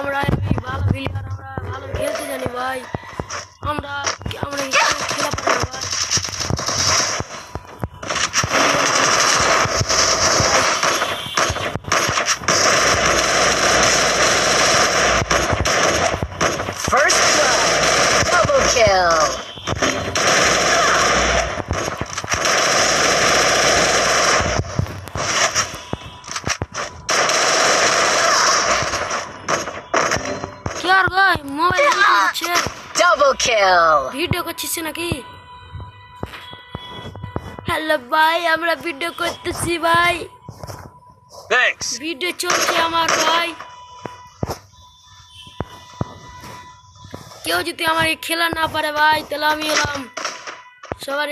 আমরা ভালো প্লেয়ার, আমরা ভালো খেলতে জানি ভাই। আমরা আমরা খেলা পারি না ভাই। First blood. Double kill. কি আর ভাই মোবাইল হচ্ছে Double kill. ভিডিও করছিস নাকি? হ্যালো ভাই, আমরা ভিডিও করতেছি ভাই। Thanks. ভিডিও চলছে আমার ভাই। কেউ যদি আমার খেলা না পারে ভাই, তাহলে আমি হলাম সবার